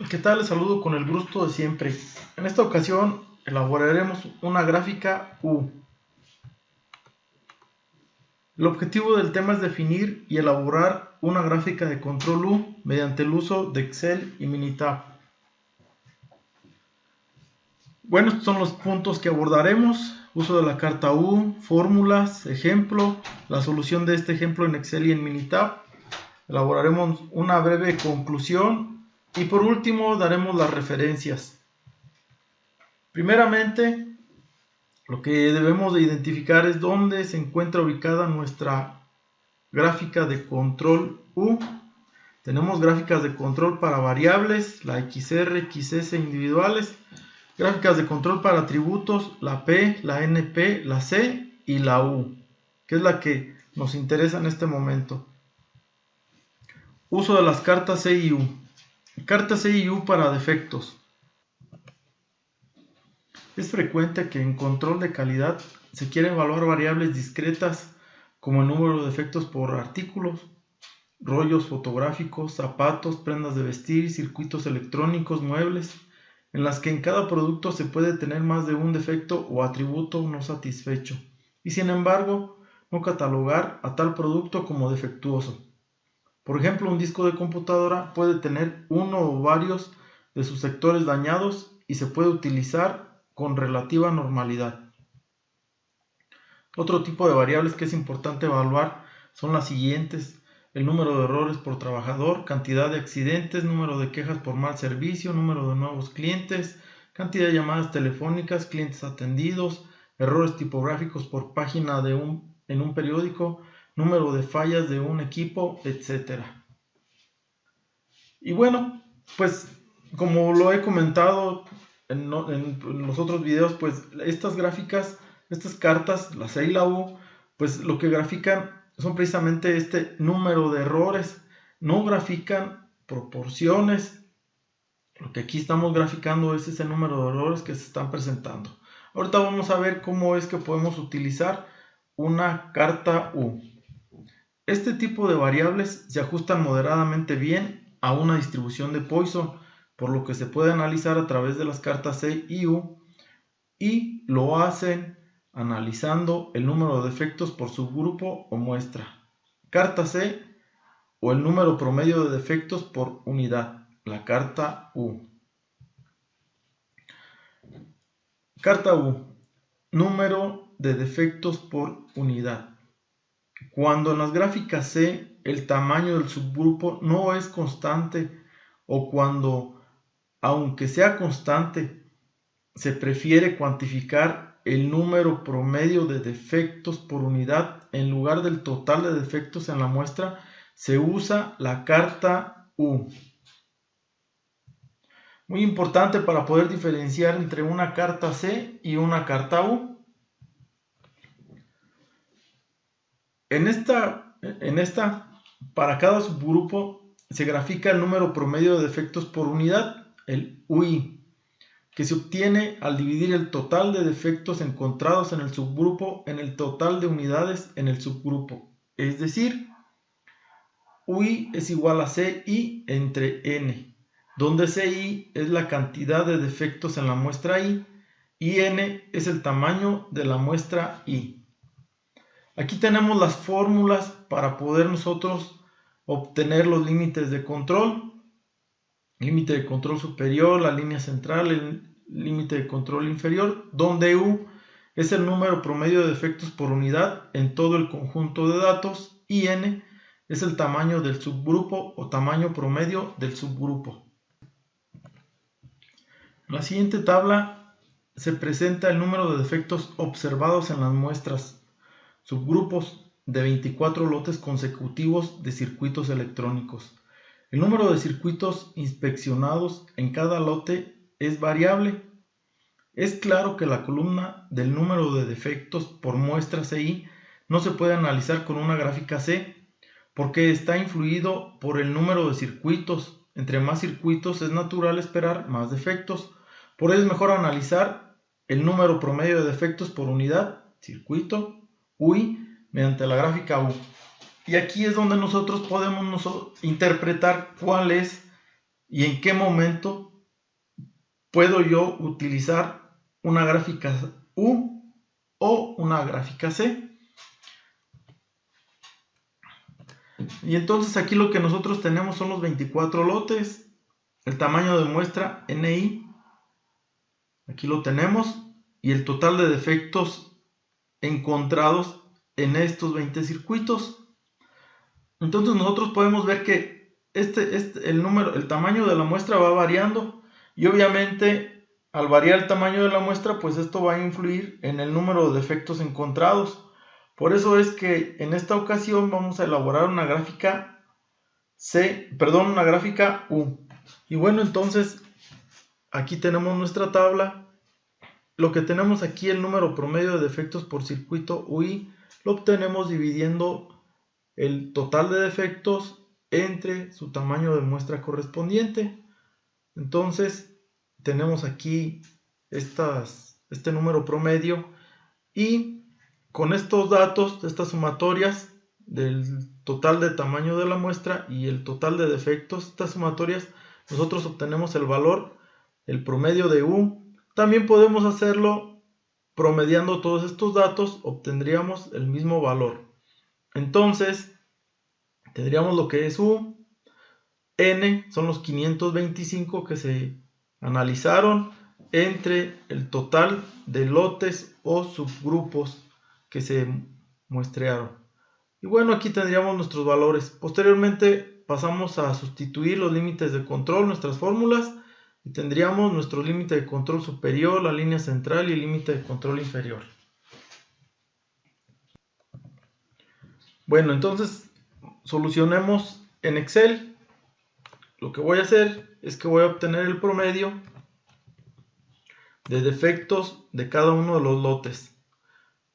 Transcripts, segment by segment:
¿Qué tal? Les saludo con el gusto de siempre. En esta ocasión elaboraremos una gráfica U. El objetivo del tema es definir y elaborar una gráfica de control U mediante el uso de Excel y Minitab. Bueno, estos son los puntos que abordaremos: uso de la carta U, fórmulas, ejemplo, la solución de este ejemplo en Excel y en Minitab. Elaboraremos una breve conclusión y por último daremos las referencias. Primeramente, lo que debemos de identificar es dónde se encuentra ubicada nuestra gráfica de control U. Tenemos gráficas de control para variables, la XR, XS individuales, gráficas de control para atributos, la P, la NP, la C y la U, que es la que nos interesa en este momento. Uso de las cartas C y U. Carta C y U para defectos. Es frecuente que en control de calidad se quiera evaluar variables discretas como el número de defectos por artículos, rollos fotográficos, zapatos, prendas de vestir, circuitos electrónicos, muebles, en las que en cada producto se puede tener más de un defecto o atributo no satisfecho, y sin embargo no catalogar a tal producto como defectuoso. Por ejemplo, un disco de computadora puede tener uno o varios de sus sectores dañados y se puede utilizar con relativa normalidad. Otro tipo de variables que es importante evaluar son las siguientes: el número de errores por trabajador, cantidad de accidentes, número de quejas por mal servicio, número de nuevos clientes, cantidad de llamadas telefónicas, clientes atendidos, errores tipográficos por página en un periódico, número de fallas de un equipo, etc. Y bueno, pues como lo he comentado en los otros videos, pues estas gráficas, estas cartas, la C y la U, pues lo que grafican son precisamente este número de errores, no grafican proporciones. Lo que aquí estamos graficando es ese número de errores que se están presentando. Ahorita vamos a ver cómo es que podemos utilizar una carta U. Este tipo de variables se ajustan moderadamente bien a una distribución de Poisson, por lo que se puede analizar a través de las cartas C y U, y lo hacen analizando el número de defectos por subgrupo o muestra. Carta C o el número promedio de defectos por unidad, la carta U. Carta U, número de defectos por unidad. Cuando en las gráficas C el tamaño del subgrupo no es constante, o cuando, aunque sea constante, se prefiere cuantificar el número promedio de defectos por unidad en lugar del total de defectos en la muestra, se usa la carta U. Muy importante para poder diferenciar entre una carta C y una carta U. En esta, para cada subgrupo se grafica el número promedio de defectos por unidad, el UI, que se obtiene al dividir el total de defectos encontrados en el subgrupo en el total de unidades en el subgrupo. Es decir, UI es igual a CI entre N, donde CI es la cantidad de defectos en la muestra I y N es el tamaño de la muestra I. Aquí tenemos las fórmulas para poder nosotros obtener los límites de control. Límite de control superior, la línea central, el límite de control inferior, donde U es el número promedio de defectos por unidad en todo el conjunto de datos y N es el tamaño del subgrupo o tamaño promedio del subgrupo. En la siguiente tabla se presenta el número de defectos observados en las muestras subgrupos de 24 lotes consecutivos de circuitos electrónicos. El número de circuitos inspeccionados en cada lote es variable. Es claro que la columna del número de defectos por muestra CI no se puede analizar con una gráfica C porque está influido por el número de circuitos. Entre más circuitos es natural esperar más defectos. Por ello es mejor analizar el número promedio de defectos por unidad, circuito, UI, mediante la gráfica U. Y aquí es donde nosotros podemos interpretar cuál es y en qué momento puedo yo utilizar una gráfica U o una gráfica C. Y entonces aquí lo que nosotros tenemos son los 24 lotes, el tamaño de muestra NI, aquí lo tenemos, y el total de defectos encontrados en estos 20 circuitos. Entonces nosotros podemos ver que el tamaño de la muestra va variando, y obviamente al variar el tamaño de la muestra, pues esto va a influir en el número de defectos encontrados. Por eso es que en esta ocasión vamos a elaborar una gráfica una gráfica U. Y bueno, entonces aquí tenemos nuestra tabla. Lo que tenemos aquí, el número promedio de defectos por circuito UI, lo obtenemos dividiendo el total de defectos entre su tamaño de muestra correspondiente. Entonces tenemos aquí este número promedio, y con estos datos, estas sumatorias del total de tamaño de la muestra y el total de defectos, estas sumatorias, nosotros obtenemos el valor, el promedio de U. También podemos hacerlo promediando todos estos datos, obtendríamos el mismo valor. Entonces tendríamos lo que es U. N son los 525 que se analizaron entre el total de lotes o subgrupos que se muestrearon. Y bueno, aquí tendríamos nuestros valores. Posteriormente pasamos a sustituir los límites de control, nuestras fórmulas, y tendríamos nuestro límite de control superior, la línea central y el límite de control inferior. Bueno, entonces solucionemos en Excel. Lo que voy a hacer es que voy a obtener el promedio de defectos de cada uno de los lotes.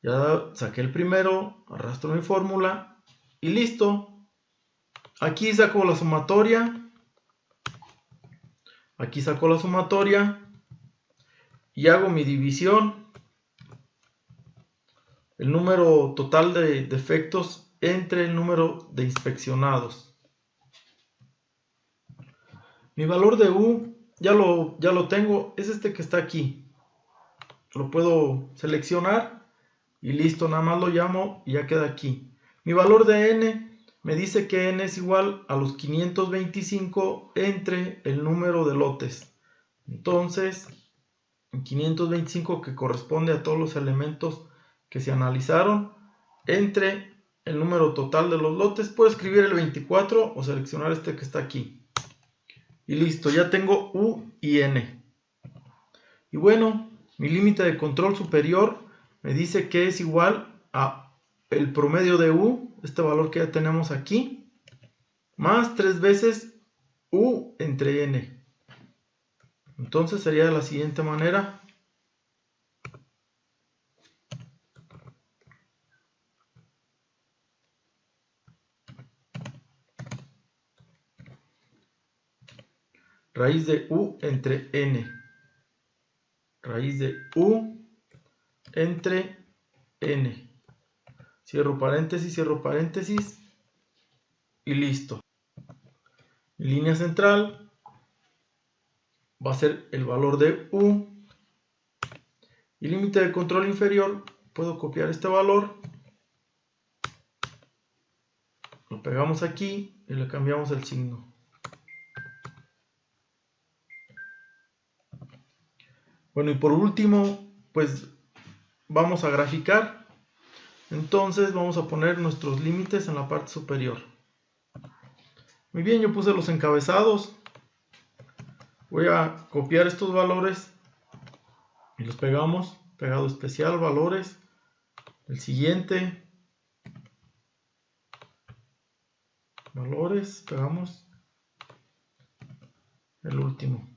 Ya saqué el primero, arrastro mi fórmula y listo. Aquí saco la sumatoria. Aquí saco la sumatoria y hago mi división. El número total de defectos entre el número de inspeccionados. Mi valor de U ya lo tengo, es este que está aquí. Lo puedo seleccionar y listo, nada más lo llamo y ya queda aquí. Mi valor de N me dice que N es igual a los 525 entre el número de lotes. Entonces, 525, que corresponde a todos los elementos que se analizaron, entre el número total de los lotes. Puedo escribir el 24 o seleccionar este que está aquí. Y listo, ya tengo U y N. Y bueno, mi límite de control superior me dice que es igual a el promedio de U, este valor que ya tenemos aquí, más 3 veces U entre N. Entonces sería de la siguiente manera. Raíz de U entre N. Raíz de U entre N. Cierro paréntesis y listo. Mi línea central va a ser el valor de U. Y límite de control inferior, puedo copiar este valor, lo pegamos aquí y le cambiamos el signo. Bueno, y por último, pues vamos a graficar. Entonces vamos a poner nuestros límites en la parte superior. Muy bien, yo puse los encabezados. Voy a copiar estos valores y los pegamos. Pegado especial, valores. El siguiente. Valores, pegamos. El último.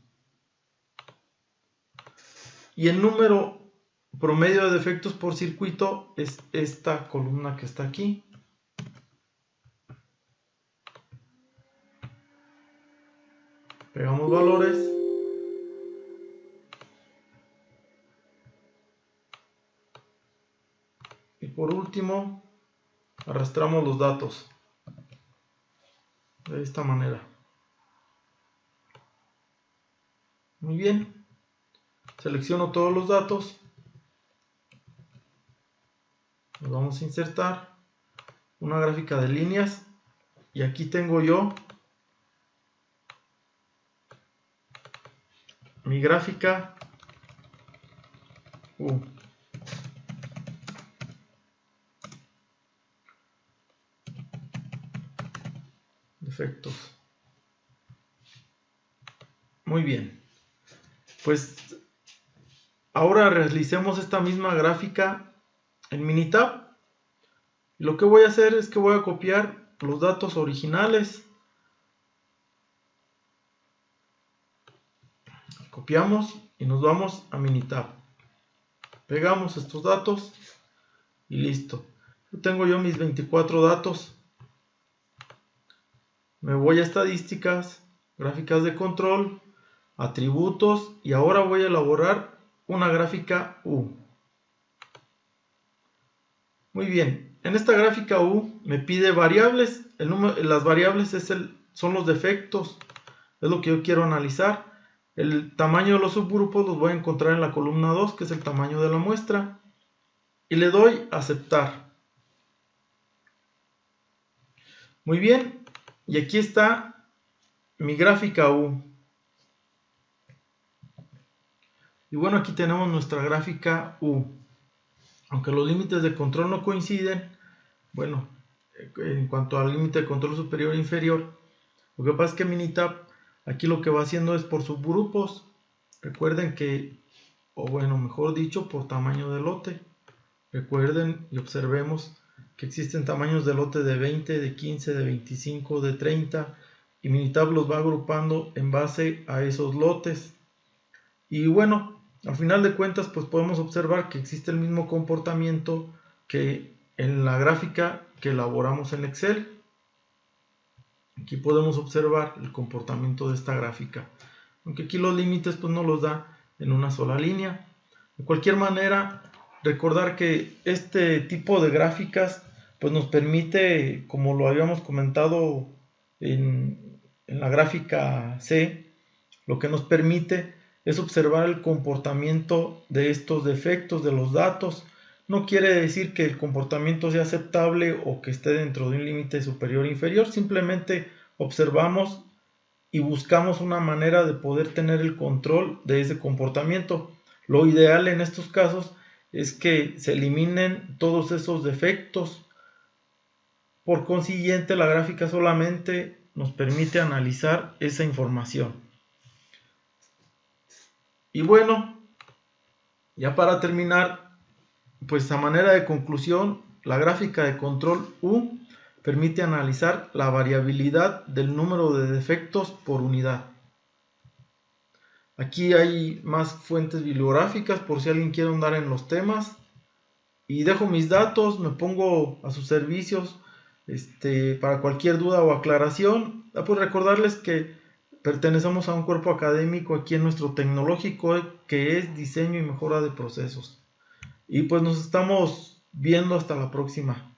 Y el número promedio de defectos por circuito es esta columna que está aquí. Pegamos valores. Y por último, arrastramos los datos. De esta manera. Muy bien. Selecciono todos los datos. Nos vamos a insertar una gráfica de líneas. Y aquí tengo yo mi gráfica U. Defectos. Muy bien. Pues ahora realicemos esta misma gráfica en Minitab. Lo que voy a hacer es que voy a copiar los datos originales. Copiamos y nos vamos a Minitab. Pegamos estos datos y listo. Tengo yo mis 24 datos. Me voy a estadísticas, gráficas de control, atributos y ahora voy a elaborar una gráfica U. Muy bien, en esta gráfica U me pide variables. Las variables son los defectos, es lo que yo quiero analizar. El tamaño de los subgrupos los voy a encontrar en la columna 2, que es el tamaño de la muestra. Y le doy a aceptar. Muy bien, y aquí está mi gráfica U. Y bueno, aquí tenemos nuestra gráfica U. Aunque los límites de control no coinciden, bueno, en cuanto al límite de control superior e inferior, lo que pasa es que Minitab aquí lo que va haciendo es por subgrupos. Recuerden que, o bueno, mejor dicho, por tamaño de lote. Recuerden y observemos que existen tamaños de lote de 20, de 15, de 25, de 30 y Minitab los va agrupando en base a esos lotes. Y bueno, al final de cuentas pues podemos observar que existe el mismo comportamiento que en la gráfica que elaboramos en Excel. Aquí podemos observar el comportamiento de esta gráfica, aunque aquí los límites pues no los da en una sola línea. De cualquier manera, recordar que este tipo de gráficas pues nos permite, como lo habíamos comentado en la gráfica C, lo que nos permite es observar el comportamiento de estos defectos de los datos. No quiere decir que el comportamiento sea aceptable o que esté dentro de un límite superior o inferior, simplemente observamos y buscamos una manera de poder tener el control de ese comportamiento. Lo ideal en estos casos es que se eliminen todos esos defectos. Por consiguiente, la gráfica solamente nos permite analizar esa información. Y bueno, ya para terminar, pues a manera de conclusión, la gráfica de control U permite analizar la variabilidad del número de defectos por unidad. Aquí hay más fuentes bibliográficas por si alguien quiere andar en los temas. Y dejo mis datos, me pongo a sus servicios para cualquier duda o aclaración. Pues recordarles que pertenecemos a un cuerpo académico aquí en nuestro tecnológico que es diseño y mejora de procesos. Y pues nos estamos viendo hasta la próxima.